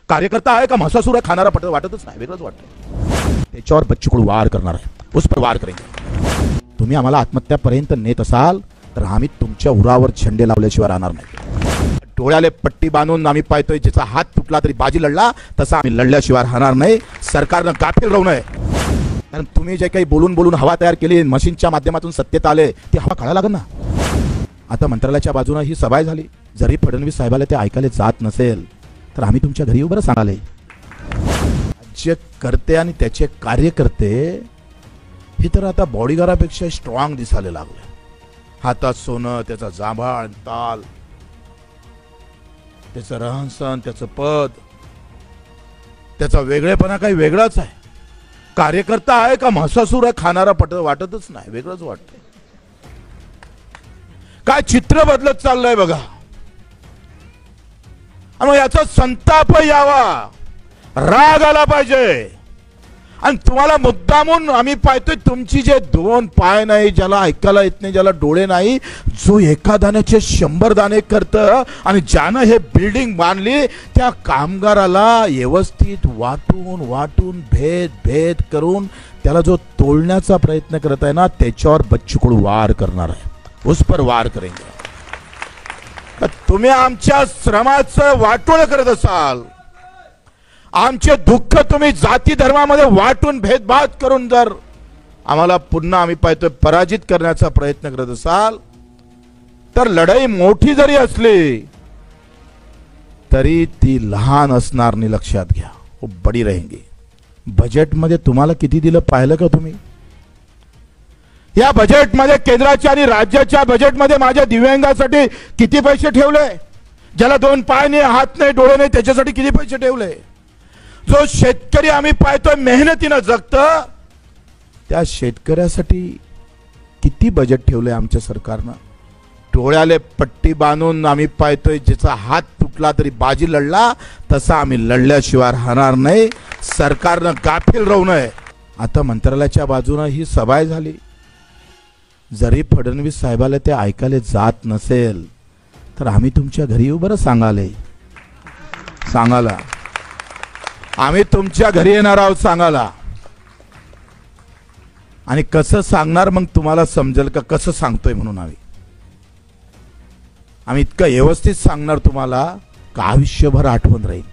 कार्यकर्ता आहे का म्हसासूर आहे खाणारा वाटतच नाही, वेगळंच वाटतं. त्याच्यावर बच्चू कडू वार करणार आहे, उस पर वार करेंगे. तुम्ही आम्हाला आत्महत्यापर्यंत नेत असाल तर आम्ही तुमच्या उरावर झेंडे लावल्याशिवाय राहणार नाही. डोळ्याले पट्टी बांधून आम्ही पाहतोय, ज्याचा हात तुटला तरी बाजी लढला तसा आम्ही लढल्याशिवाय राहणार नाही. सरकारनं गाफील राहू नये. कारण तुम्ही जे काही बोलून बोलून हवा तयार केली, मशीनच्या माध्यमातून सत्तेत आले, ती हवा काढायला लागेल ना. आता मंत्रालयाच्या बाजूने ही सभा झाली. जरी फडणवीस साहेबाला ते ऐकायला जात नसेल तर आम्ही तुमच्या घरी बरं सांगाले. राज्यकर्ते आणि त्याचे कार्यकर्ते हे तर आता बॉडीगार्डापेक्षा स्ट्रॉंग दिसायला लागले. हातात सोनं, त्याचा जांभाळ ताल, त्याचं रहनसहन, त्याचं पद, त्याचा वेगळेपणा काही वेगळाच आहे. कार्यकर्ता आहे का म्हसासूर आहे खाणारा वाटतच नाही, वेगळंच वाटतं. काय चित्र बदलत चाललंय बघा. आणि याचा संताप यावा, राग आला पाहिजे. आणि तुम्हाला मुद्दामून आम्ही पाहतोय, तुमची जे दोन पाय नाही, ज्याला ऐकायला येत नाही, ज्याला डोळे नाही, जो एका दाण्याचे 100 दाणे करतं, आणि ज्यानं हे बिल्डिंग बांधली त्या कामगाराला व्यवस्थित वाटून वाटून भेद भेद करून त्याला जो तोडण्याचा प्रयत्न करत आहे ना, त्याच्यावर बच्चू कडू वार करणार आहे, उस पर वार करेंगे. तुम्ही आमच्या श्रमाचं वाटोळ करत असाल, आमचे दुःख तुम्ही जाती धर्मामध्ये वाटून भेदभाव करून जर आम्हाला पुन्हा आम्ही पाहतोय पराजित करण्याचा प्रयत्न करत असाल, तर लढाई मोठी जरी असली तरी ती लहान असणार नाही, लक्षात घ्या. वो बडी रहेंगी. बजेटमध्ये तुम्हाला किती दिलं पाहिलं का तुम्ही? या बजेटमध्ये केंद्राच्या आणि राज्याच्या बजेटमध्ये माझ्या दिव्यांगासाठी किती पैसे ठेवले? ज्याला दोन पाय नाही, हात नाही, डोळे नाही, त्याच्यासाठी किती पैसे ठेवले? जो शेतकरी आम्ही पाहतोय मेहनतीनं जगतं, त्या शेतकऱ्यासाठी किती बजेट ठेवलंय आमच्या सरकारनं? डोळ्याले पट्टी बांधून आम्ही पाहतोय, ज्याचा हात तुटला तरी बाजी लढला तसा आम्ही लढल्याशिवाय राहणार नाही. सरकारनं गाफील राहू नये. आता मंत्रालयाच्या बाजूने ही सभा झाली. जरी फडणवीस साहेबाला ते ऐकायला जात नसेल तर आम्ही तुमच्या घरी बरं सांगाले, सांगाला आम्ही तुमच्या घरी येणार आहोत सांगाला. आणि कसं सांगणार मग तुम्हाला समजेल का कसं सांगतोय म्हणून. आम्ही इतकं व्यवस्थित सांगणार तुम्हाला का आयुष्यभर आठवण राहील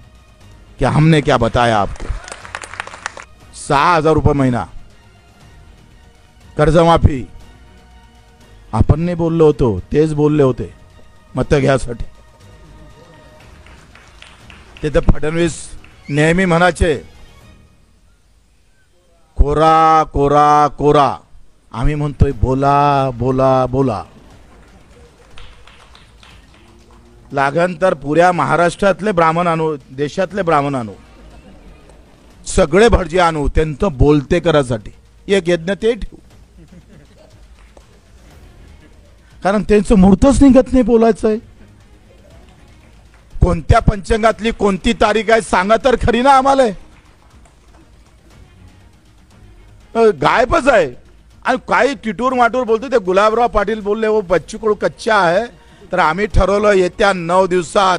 की हमने क्या बताया आपको. 6,000 रुपये महिना कर्जमाफी आपण नाही बोललो होतो, तेच बोलले होते मत घ्यासाठी. ते तर फडणवीस नेहमी म्हणायचे कोरा कोरा कोरा. आम्ही म्हणतोय बोला बोला बोला. लागन तर पुऱ्या महाराष्ट्रातले ब्राह्मण आणू, देशातले ब्राह्मण आणू, सगळे भटजी आणू, त्यांचं बोलते करासाठी एक यज्ञ ते ठेवू. कारण त्यांचं मुहूर्तच निघत नाही बोलायचंय. कोणत्या पंचांगातली कोणती तारीख आहे सांगा तर खरी ना आम्हाला. गायबच आहे. आणि काही टिटूर माटूर बोलतो. ते गुलाबराव पाटील बोलले वो बच्चू कडू कच्चा आहे. तर आम्ही ठरवलं येत्या 9 दिवसात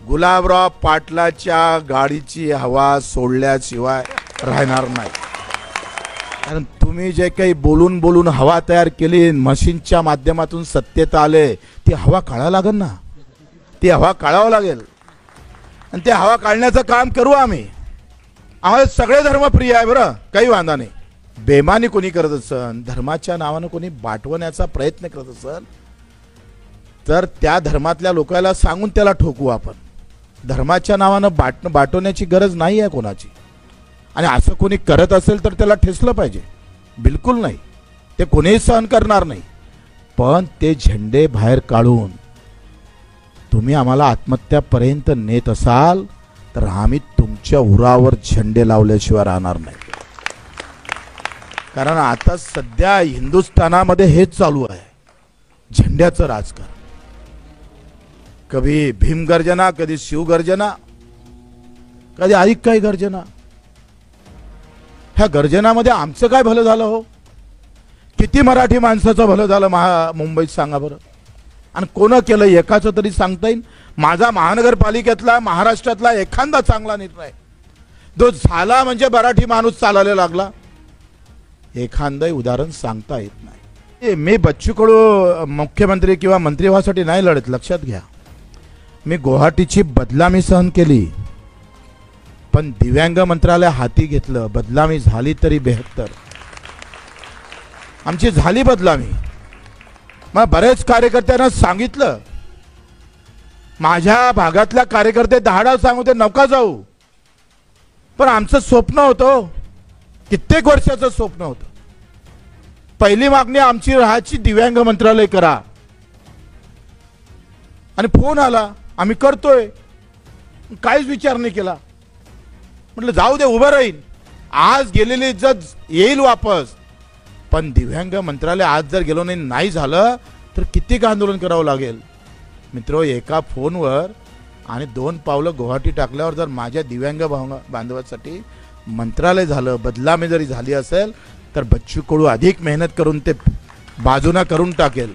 गुलाबराव पाटलाच्या गाडीची हवा सोडल्याशिवाय राहणार नाही. कारण तुम्ही जे काही बोलून बोलून हवा तयार केली, मशीनच्या माध्यमातून सत्तेत आले, ती हवा काढायला लागेल ना. ती हवा काढावं लागेल. आणि ते हवा काढण्याचं काम करू आम्ही. आम्हाला सगळे धर्म प्रिय आहे बरं, काही वांधा नाही. बेमानी कोणी करत असेल, धर्माच्या नावानं कोणी बाटवण्याचा प्रयत्न करत असेल तर त्या धर्मातल्या लोकांना सांगून त्याला ठोकू आपण. धर्माच्या नावानं बाटवण्याची गरज नाही आहे कोणाची. आणि असं कोणी करत असेल तर त्याला ठेसलं पाहिजे. बिलकुल नाही, ते कोणीही सहन करणार नाही. पण ते झेंडे बाहेर काढून तुम्ही आम्हाला आत्महत्यापर्यंत नेत असाल तर आम्ही तुमच्या उरावर झेंडे लावल्याशिवाय राहणार नाही. कारण आता सध्या हिंदुस्थानामध्ये हेच चालू आहे, झेंड्याचं राजकारण. कधी भीमगर्जना, कधी शिवगर्जना, कधी अधिक काही गर्जना. ह्या गर्जनामध्ये आमचं काय भलं झालं हो? किती मराठी माणसाचं भलं झालं मुंबईत सांगा बरं. आणि कोण केलं एकाचं तरी सांगता येईल? माझा महानगरपालिकेतला महाराष्ट्रातला एखादा चांगला निर्णय जो झाला म्हणजे मराठी माणूस चालायला लागला, एखादं उदाहरण सांगता येत नाही. मी बच्चू कडू मुख्यमंत्री किंवा मंत्री व्हासाठी नाही लढत, लक्षात घ्या. मी गुवाहाटीची बदनामी सहन केली, पण दिव्यांग मंत्रालय हाती घेतलं. बदनामी झाली तरी 72 आमची झाली बदनामी. मग बरेच कार्यकर्त्यांना सांगितलं, माझ्या भागातल्या कार्यकर्ते धाडा सांगते नका जाऊ, पण आमचं स्वप्न होतं, कित्येक वर्षाचं स्वप्न होतं. पहिली मागणी आमची राहायची दिव्यांग मंत्रालय करा, आणि फोन आला आम्ही करतोय. काहीच विचार नाही केला. म्हटलं जाऊ दे, उभं राहील. आज गेलेली इज्जत येईल वापस, पण दिव्यांग मंत्रालय आज जर गेलो नाही झालं तर किती आंदोलन करावं लागेल. मित्र, एका फोनवर आणि 2 पावलं गुवाहाटी टाकल्यावर जर माझ्या दिव्यांग बांधवासाठी मंत्रालय झालं, बदलामी जरी झाली असेल, तर बच्चू कडू अधिक मेहनत करून ते बाजूला करून टाकेल.